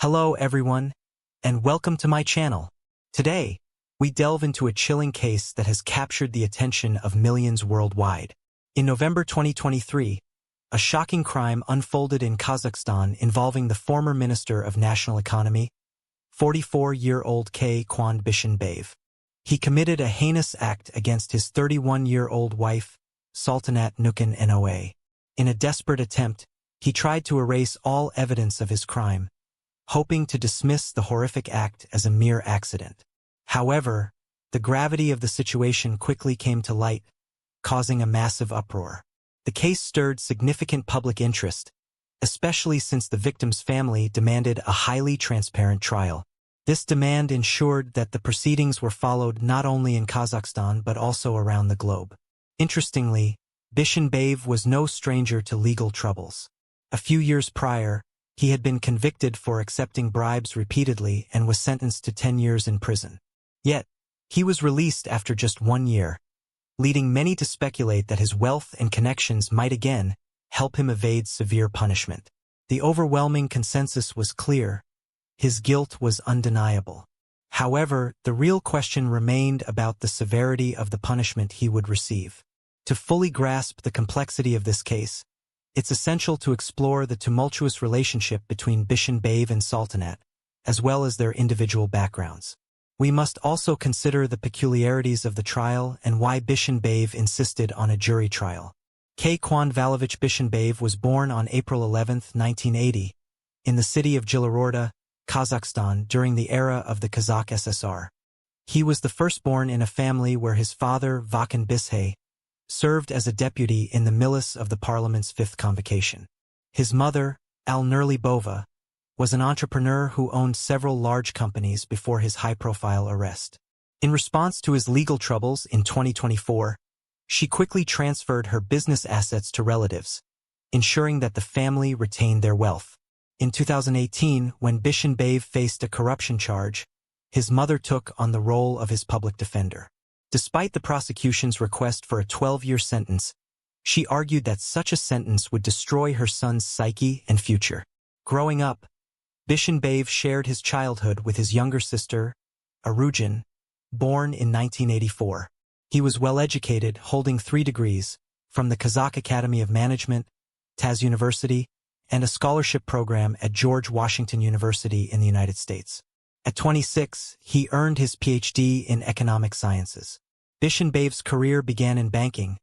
Hello everyone, and welcome to my channel. Today, we delve into a chilling case that has captured the attention of millions worldwide. In November 2023, a shocking crime unfolded in Kazakhstan involving the former Minister of National Economy, 44-year-old Kwan Bishinbayev. He committed a heinous act against his 31-year-old wife, Sultanat Nukin Noa. In a desperate attempt, he tried to erase all evidence of his crime, hoping to dismiss the horrific act as a mere accident. However, the gravity of the situation quickly came to light, causing a massive uproar. The case stirred significant public interest, especially since the victim's family demanded a highly transparent trial. This demand ensured that the proceedings were followed not only in Kazakhstan but also around the globe. Interestingly, Bishinbayev was no stranger to legal troubles. A few years prior, he had been convicted for accepting bribes repeatedly and was sentenced to 10 years in prison. Yet, he was released after just 1 year, leading many to speculate that his wealth and connections might again help him evade severe punishment. The overwhelming consensus was clear. His guilt was undeniable. However, the real question remained about the severity of the punishment he would receive. To fully grasp the complexity of this case, it's essential to explore the tumultuous relationship between Bishinbayev and Sultanat, as well as their individual backgrounds. We must also consider the peculiarities of the trial and why Bishinbayev insisted on a jury trial. Kwan Valovich Bishinbayev was born on April 11, 1980, in the city of Jilorada, Kazakhstan during the era of the Kazakh SSR. He was the firstborn in a family where his father, Vakan Bishay, served as a deputy in the Milis of the Parliament's fifth convocation. His mother, Al-Nurlibova, was an entrepreneur who owned several large companies before his high-profile arrest. In response to his legal troubles in 2024, she quickly transferred her business assets to relatives, ensuring that the family retained their wealth. In 2018, when Bishinbayev faced a corruption charge, his mother took on the role of his public defender. Despite the prosecution's request for a 12-year sentence, she argued that such a sentence would destroy her son's psyche and future. Growing up, Bishinbayev shared his childhood with his younger sister, Arujin, born in 1984. He was well-educated, holding 3 degrees, from the Kazakh Academy of Management, Taz University, and a scholarship program at George Washington University in the United States. At 26, he earned his PhD in economic sciences. Bishinbayev's career began in banking,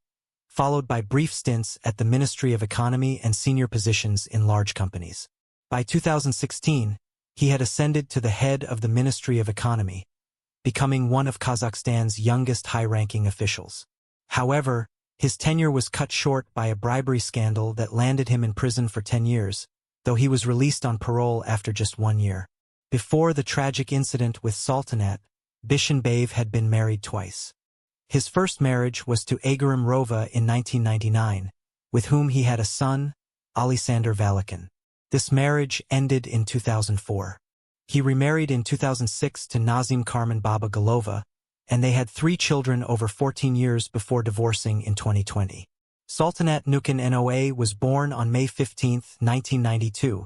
followed by brief stints at the Ministry of Economy and senior positions in large companies. By 2016, he had ascended to the head of the Ministry of Economy, becoming one of Kazakhstan's youngest high-ranking officials. However, his tenure was cut short by a bribery scandal that landed him in prison for 10 years, though he was released on parole after just 1 year. Before the tragic incident with Sultanat, Bishinbayev had been married twice. His first marriage was to Agarim Rova in 1999, with whom he had a son, Alexander Valakin. This marriage ended in 2004. He remarried in 2006 to Nazim Karman Baba Galova, and they had 3 children over 14 years before divorcing in 2020. Sultanat Nukin Noa was born on May 15, 1992,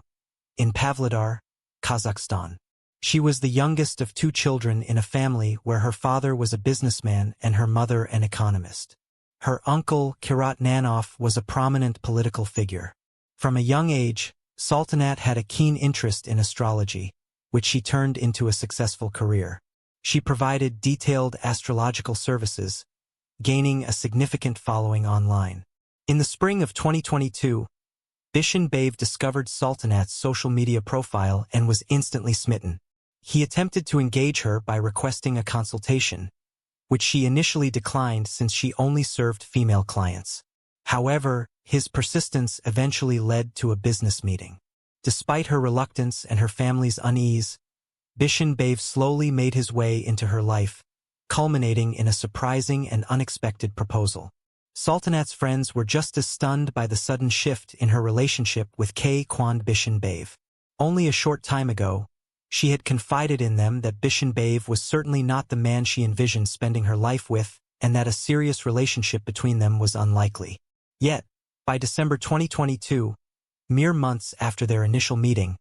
in Pavlodar, Kazakhstan. She was the youngest of 2 children in a family where her father was a businessman and her mother an economist. Her uncle, Kirat Nanov, was a prominent political figure. From a young age, Sultanat had a keen interest in astrology, which she turned into a successful career. She provided detailed astrological services, gaining a significant following online. In the spring of 2022, Bishinbayev discovered Sultanat's social media profile and was instantly smitten. He attempted to engage her by requesting a consultation, which she initially declined since she only served female clients. However, his persistence eventually led to a business meeting. Despite her reluctance and her family's unease, Bishinbayev slowly made his way into her life, culminating in a surprising and unexpected proposal. Sultanat's friends were just as stunned by the sudden shift in her relationship with Kwan Bishinbayev. Only a short time ago, she had confided in them that Bishinbayev was certainly not the man she envisioned spending her life with, and that a serious relationship between them was unlikely. Yet, by December 2022, mere months after their initial meeting,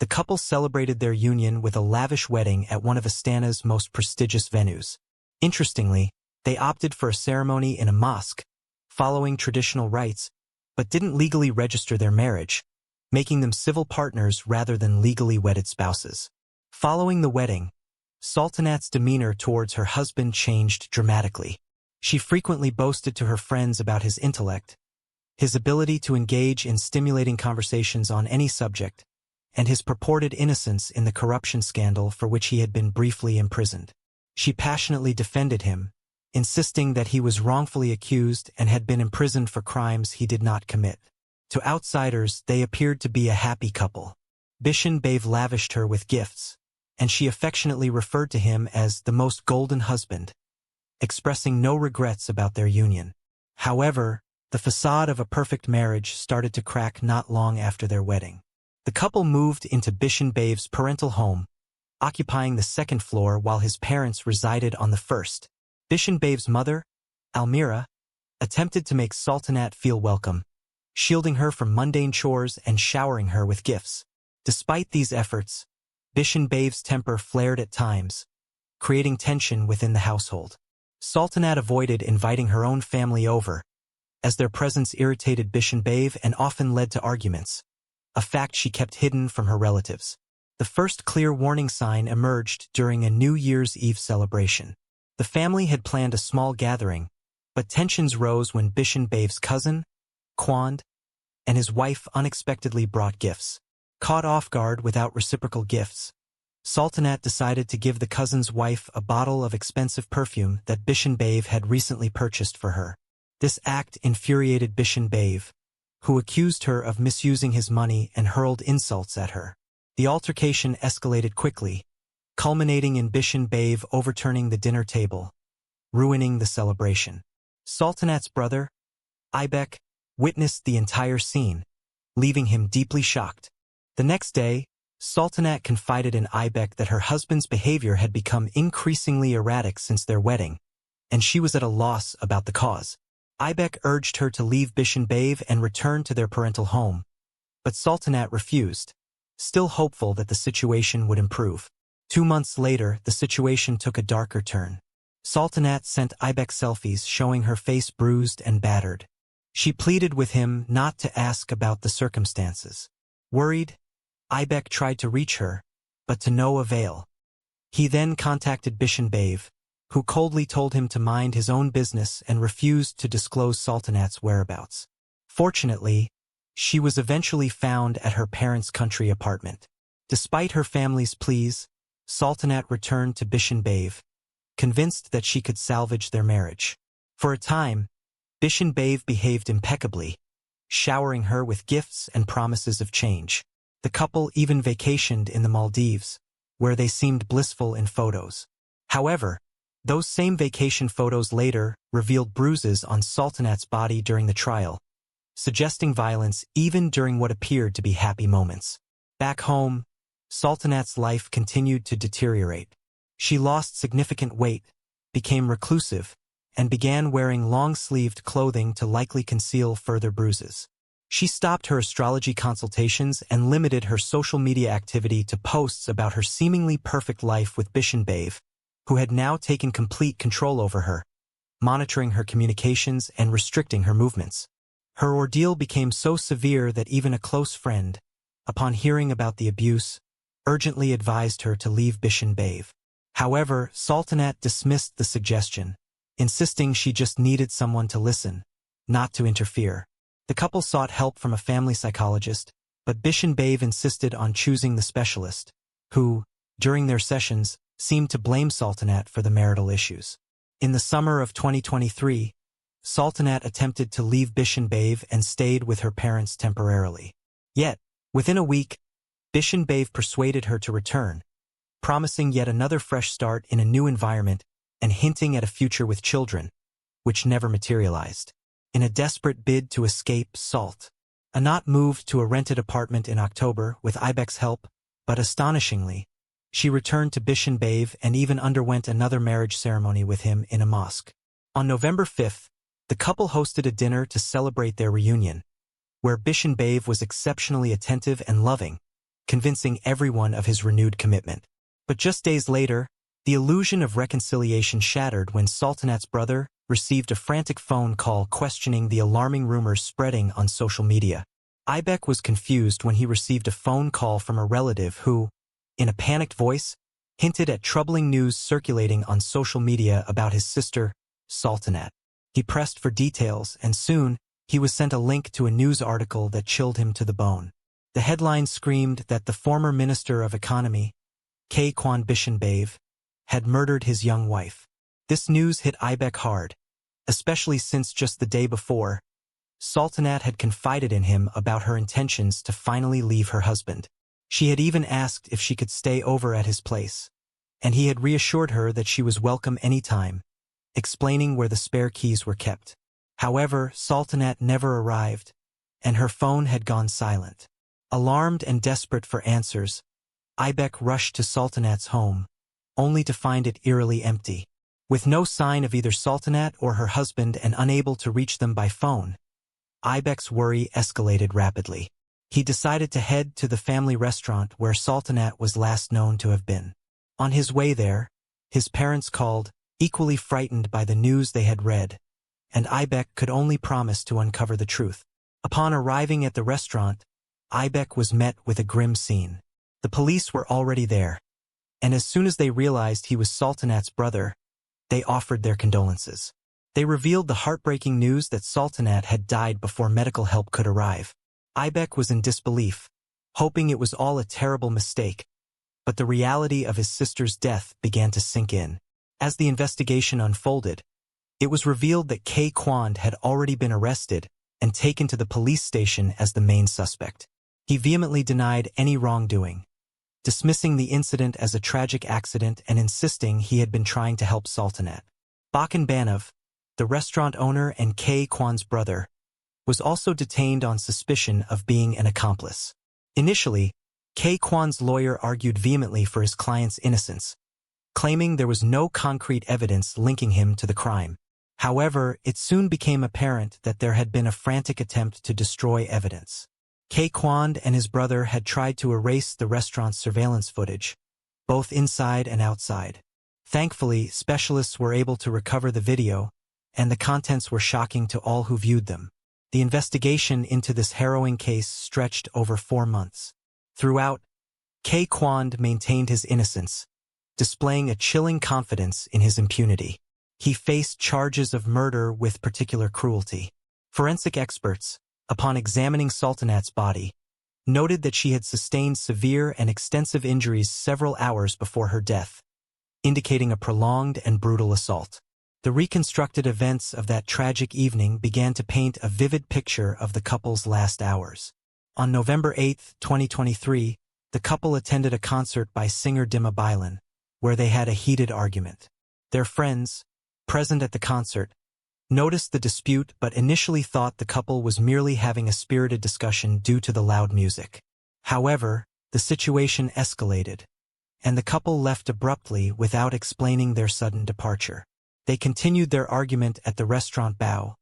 The couple celebrated their union with a lavish wedding at one of Astana's most prestigious venues. Interestingly, they opted for a ceremony in a mosque, following traditional rites, but didn't legally register their marriage, making them civil partners rather than legally wedded spouses. Following the wedding, Sultanat's demeanor towards her husband changed dramatically. She frequently boasted to her friends about his intellect, his ability to engage in stimulating conversations on any subject, and his purported innocence in the corruption scandal for which he had been briefly imprisoned. She passionately defended him, insisting that he was wrongfully accused and had been imprisoned for crimes he did not commit. To outsiders, they appeared to be a happy couple. Bishan Bey lavished her with gifts, and she affectionately referred to him as the most golden husband, expressing no regrets about their union. However, the facade of a perfect marriage started to crack not long after their wedding. The couple moved into Bishan Bey's parental home, occupying the second floor while his parents resided on the first. Bishan Bey's mother, Almira, attempted to make Sultanat feel welcome, shielding her from mundane chores and showering her with gifts. Despite these efforts, Bishan Bey's temper flared at times, creating tension within the household. Sultanat avoided inviting her own family over, as their presence irritated Bishan Bey and often led to arguments, a fact she kept hidden from her relatives. The first clear warning sign emerged during a New Year's Eve celebration. The family had planned a small gathering, but tensions rose when Bishan Bey's cousin, Quand, and his wife unexpectedly brought gifts. Caught off guard without reciprocal gifts, Sultanat decided to give the cousin's wife a bottle of expensive perfume that Bishan Bey had recently purchased for her. This act infuriated Bishan Bey, who accused her of misusing his money and hurled insults at her. The altercation escalated quickly, culminating in Bishan Bey overturning the dinner table, ruining the celebration. Sultanat's brother, Aybek, witnessed the entire scene, leaving him deeply shocked. The next day, Sultanat confided in Aybek that her husband's behavior had become increasingly erratic since their wedding, and she was at a loss about the cause. Aybek urged her to leave Bishan Bey and return to their parental home, but Sultanat refused, still hopeful that the situation would improve. 2 months later, the situation took a darker turn. Sultanat sent Aybek selfies showing her face bruised and battered. She pleaded with him not to ask about the circumstances. Worried, Aybek tried to reach her, but to no avail. He then contacted Bishan Bey, who coldly told him to mind his own business and refused to disclose Sultanat's whereabouts. Fortunately, she was eventually found at her parents' country apartment. Despite her family's pleas, Sultanat returned to Bishan Bey, convinced that she could salvage their marriage. For a time, Bishan Bey behaved impeccably, showering her with gifts and promises of change. The couple even vacationed in the Maldives, where they seemed blissful in photos. However, those same vacation photos later revealed bruises on Sultanat's body during the trial, suggesting violence even during what appeared to be happy moments. Back home, Sultanat's life continued to deteriorate. She lost significant weight, became reclusive, and began wearing long-sleeved clothing to likely conceal further bruises. She stopped her astrology consultations and limited her social media activity to posts about her seemingly perfect life with Bishan Bey, who had now taken complete control over her, monitoring her communications and restricting her movements. Her ordeal became so severe that even a close friend, upon hearing about the abuse, urgently advised her to leave Bishan Bey. However, Sultanat dismissed the suggestion, insisting she just needed someone to listen, not to interfere. The couple sought help from a family psychologist, but Bishan Bey insisted on choosing the specialist, who, during their sessions, seemed to blame Sultanat for the marital issues. In the summer of 2023, Sultanat attempted to leave Bishan Bey and stayed with her parents temporarily. Yet, within a week, Bishan Bey persuaded her to return, promising yet another fresh start in a new environment and hinting at a future with children, which never materialized. In a desperate bid to escape Sultanat moved to a rented apartment in October with Aybek's help, but astonishingly, she returned to Bishan Bey and even underwent another marriage ceremony with him in a mosque. On November 5th, the couple hosted a dinner to celebrate their reunion, where Bishan Bey was exceptionally attentive and loving, convincing everyone of his renewed commitment. But just days later, the illusion of reconciliation shattered when Sultanat's brother received a frantic phone call questioning the alarming rumors spreading on social media. Ibek was confused when he received a phone call from a relative who, in a panicked voice, hinted at troubling news circulating on social media about his sister, Sultanat. He pressed for details, and soon, he was sent a link to a news article that chilled him to the bone. The headline screamed that the former Minister of Economy, Kwan Bishanbave, had murdered his young wife. This news hit Ibek hard, especially since just the day before, Sultanat had confided in him about her intentions to finally leave her husband. She had even asked if she could stay over at his place, and he had reassured her that she was welcome anytime, explaining where the spare keys were kept. However, Sultanat never arrived, and her phone had gone silent. Alarmed and desperate for answers, Ibek rushed to Sultanat's home, only to find it eerily empty. With no sign of either Sultanat or her husband and unable to reach them by phone, Ibek's worry escalated rapidly. He decided to head to the family restaurant where Sultanat was last known to have been. On his way there, his parents called, equally frightened by the news they had read, and Ibek could only promise to uncover the truth. Upon arriving at the restaurant, Ibek was met with a grim scene. The police were already there, and as soon as they realized he was Sultanat's brother, they offered their condolences. They revealed the heartbreaking news that Sultanat had died before medical help could arrive. Ibek was in disbelief, hoping it was all a terrible mistake, but the reality of his sister's death began to sink in. As the investigation unfolded, it was revealed that Kwan had already been arrested and taken to the police station as the main suspect. He vehemently denied any wrongdoing, dismissing the incident as a tragic accident and insisting he had been trying to help Sultanat. Bakan Banov, the restaurant owner and Kwan's brother, was also detained on suspicion of being an accomplice. Initially, Kwan's lawyer argued vehemently for his client's innocence, claiming there was no concrete evidence linking him to the crime. However, it soon became apparent that there had been a frantic attempt to destroy evidence. Kwan and his brother had tried to erase the restaurant's surveillance footage, both inside and outside. Thankfully, specialists were able to recover the video, and the contents were shocking to all who viewed them. The investigation into this harrowing case stretched over 4 months. Throughout, Kwan maintained his innocence, displaying a chilling confidence in his impunity. He faced charges of murder with particular cruelty. Forensic experts, upon examining Sultanat's body, noted that she had sustained severe and extensive injuries several hours before her death, indicating a prolonged and brutal assault. The reconstructed events of that tragic evening began to paint a vivid picture of the couple's last hours. On November 8, 2023, the couple attended a concert by singer Dima Bilan, where they had a heated argument. Their friends, present at the concert, noticed the dispute but initially thought the couple was merely having a spirited discussion due to the loud music. However, the situation escalated, and the couple left abruptly without explaining their sudden departure. They continued their argument at the restaurant bow,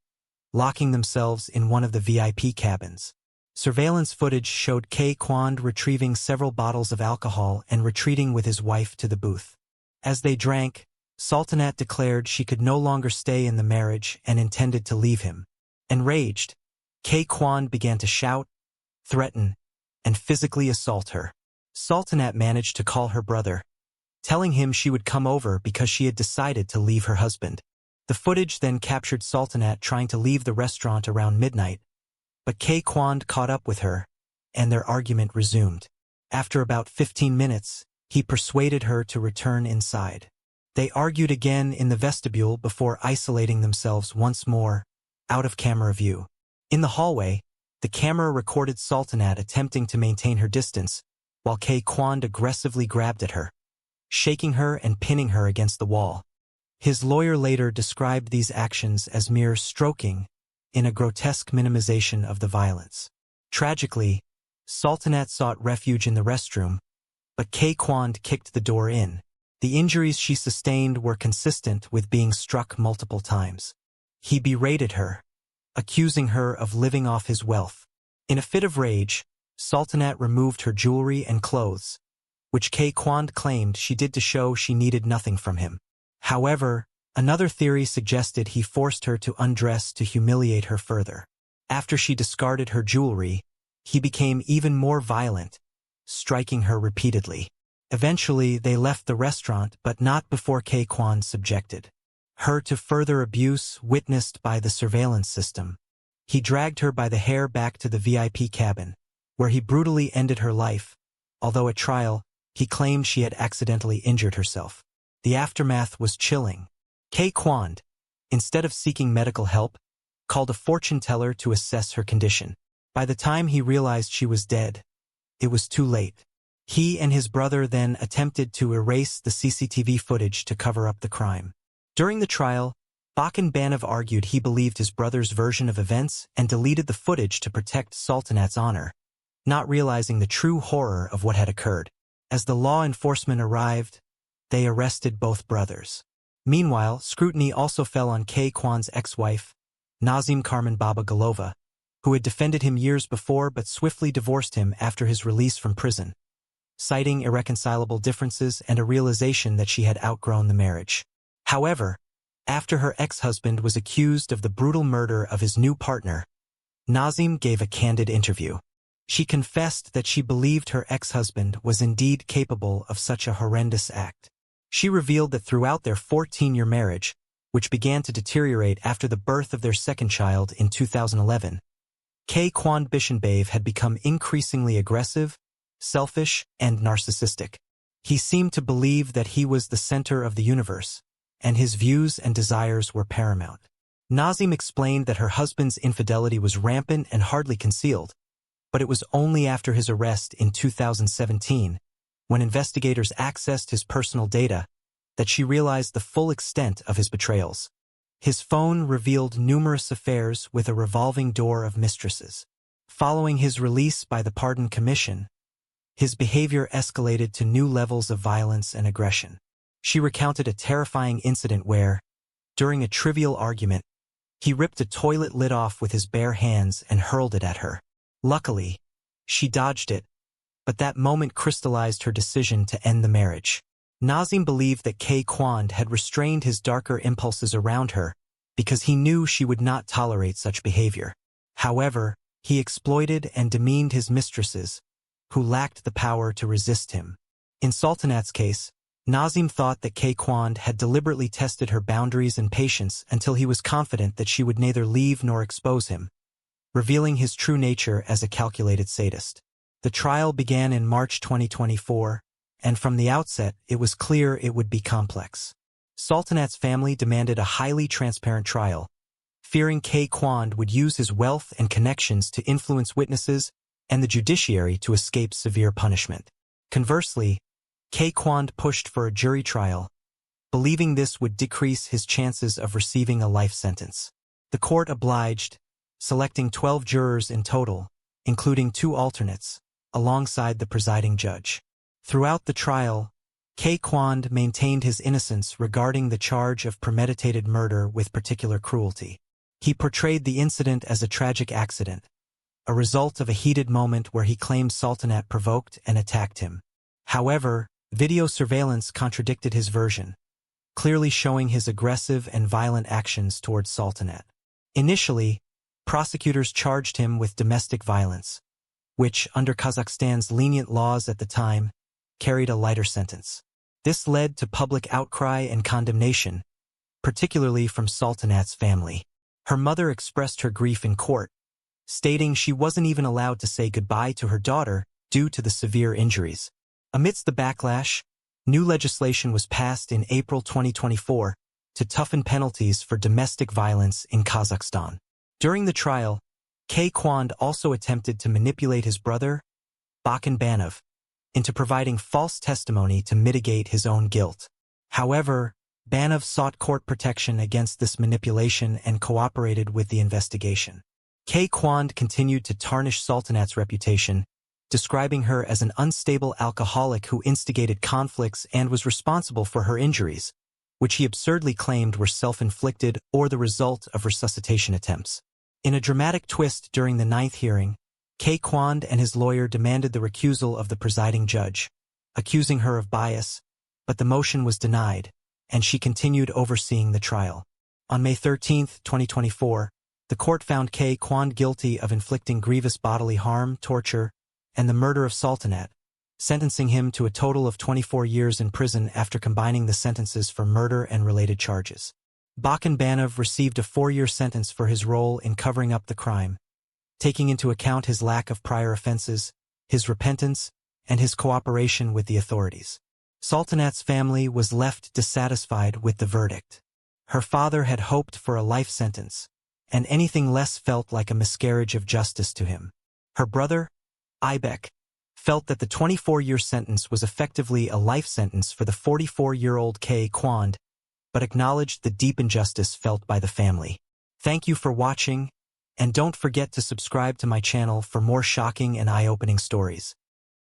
locking themselves in one of the VIP cabins. Surveillance footage showed Kwan retrieving several bottles of alcohol and retreating with his wife to the booth. As they drank, Sultanat declared she could no longer stay in the marriage and intended to leave him. Enraged, Kwan began to shout, threaten, and physically assault her. Sultanat managed to call her brother, telling him she would come over because she had decided to leave her husband. The footage then captured Sultanat trying to leave the restaurant around midnight, but Kwan caught up with her, and their argument resumed. After about 15 minutes, he persuaded her to return inside. They argued again in the vestibule before isolating themselves once more, out of camera view. In the hallway, the camera recorded Sultanat attempting to maintain her distance, while Kwan aggressively grabbed at her, shaking her and pinning her against the wall. His lawyer later described these actions as mere stroking, in a grotesque minimization of the violence. Tragically, Sultanat sought refuge in the restroom, but Kwan kicked the door in. The injuries she sustained were consistent with being struck multiple times. He berated her, accusing her of living off his wealth. In a fit of rage, Sultanat removed her jewelry and clothes, which Kay Kwand claimed she did to show she needed nothing from him. However, another theory suggested he forced her to undress to humiliate her further. After she discarded her jewelry, he became even more violent, striking her repeatedly. Eventually, they left the restaurant, but not before Kay Kwand subjected her to further abuse witnessed by the surveillance system. He dragged her by the hair back to the VIP cabin, where he brutally ended her life, although at trial, he claimed she had accidentally injured herself. The aftermath was chilling. Kay Kwand, instead of seeking medical help, called a fortune teller to assess her condition. By the time he realized she was dead, it was too late. He and his brother then attempted to erase the CCTV footage to cover up the crime. During the trial, Bakan Banav argued he believed his brother's version of events and deleted the footage to protect Sultanat's honor, not realizing the true horror of what had occurred. As the law enforcement arrived, they arrested both brothers. Meanwhile, scrutiny also fell on Kay Kwand's ex-wife, Nazim Karman Baba Galova, who had defended him years before but swiftly divorced him after his release from prison, citing irreconcilable differences and a realization that she had outgrown the marriage. However, after her ex-husband was accused of the brutal murder of his new partner, Nazim gave a candid interview. She confessed that she believed her ex-husband was indeed capable of such a horrendous act. She revealed that throughout their 14-year marriage, which began to deteriorate after the birth of their second child in 2011, Kay Kwand Bishanbave had become increasingly aggressive, selfish, and narcissistic. He seemed to believe that he was the center of the universe, and his views and desires were paramount. Nazim explained that her husband's infidelity was rampant and hardly concealed, but it was only after his arrest in 2017, when investigators accessed his personal data, that she realized the full extent of his betrayals. His phone revealed numerous affairs with a revolving door of mistresses. Following his release by the Pardon Commission, his behavior escalated to new levels of violence and aggression. She recounted a terrifying incident where, during a trivial argument, he ripped a toilet lid off with his bare hands and hurled it at her. Luckily, she dodged it, but that moment crystallized her decision to end the marriage. Nazim believed that Kay Kwand had restrained his darker impulses around her because he knew she would not tolerate such behavior. However, he exploited and demeaned his mistresses, who lacked the power to resist him. In Sultanat's case, Nazim thought that Kay Kwand had deliberately tested her boundaries and patience until he was confident that she would neither leave nor expose him, revealing his true nature as a calculated sadist. The trial began in March 2024, and from the outset, it was clear it would be complex. Sultanat's family demanded a highly transparent trial, fearing Kay Kwand would use his wealth and connections to influence witnesses and the judiciary to escape severe punishment. Conversely, Kay Kwand pushed for a jury trial, believing this would decrease his chances of receiving a life sentence. The court obliged, selecting 12 jurors in total, including 2 alternates, alongside the presiding judge. Throughout the trial, Kay Kwand maintained his innocence regarding the charge of premeditated murder with particular cruelty. He portrayed the incident as a tragic accident, a result of a heated moment where he claimed Sultanat provoked and attacked him. However, video surveillance contradicted his version, clearly showing his aggressive and violent actions towards Sultanat. Initially, prosecutors charged him with domestic violence, which, under Kazakhstan's lenient laws at the time, carried a lighter sentence. This led to public outcry and condemnation, particularly from Sultanat's family. Her mother expressed her grief in court, stating she wasn't even allowed to say goodbye to her daughter due to the severe injuries. Amidst the backlash, new legislation was passed in April 2024 to toughen penalties for domestic violence in Kazakhstan. During the trial, Kay Kwand also attempted to manipulate his brother, Bakan Banav, into providing false testimony to mitigate his own guilt. However, Banav sought court protection against this manipulation and cooperated with the investigation. Kay Kwand continued to tarnish Sultanat's reputation, describing her as an unstable alcoholic who instigated conflicts and was responsible for her injuries, which he absurdly claimed were self-inflicted or the result of resuscitation attempts. In a dramatic twist during the 9th hearing, Kay Kwon and his lawyer demanded the recusal of the presiding judge, accusing her of bias, but the motion was denied, and she continued overseeing the trial. On May 13, 2024, the court found Kay Kwon guilty of inflicting grievous bodily harm, torture, and the murder of Sultanat, sentencing him to a total of 24 years in prison after combining the sentences for murder and related charges. Bakan Banov received a 4-year sentence for his role in covering up the crime, taking into account his lack of prior offenses, his repentance, and his cooperation with the authorities. Sultanat's family was left dissatisfied with the verdict. Her father had hoped for a life sentence, and anything less felt like a miscarriage of justice to him. Her brother, Ibek, felt that the 24-year sentence was effectively a life sentence for the 44-year-old Kay Kwon, but acknowledged the deep injustice felt by the family. Thank you for watching, and don't forget to subscribe to my channel for more shocking and eye-opening stories.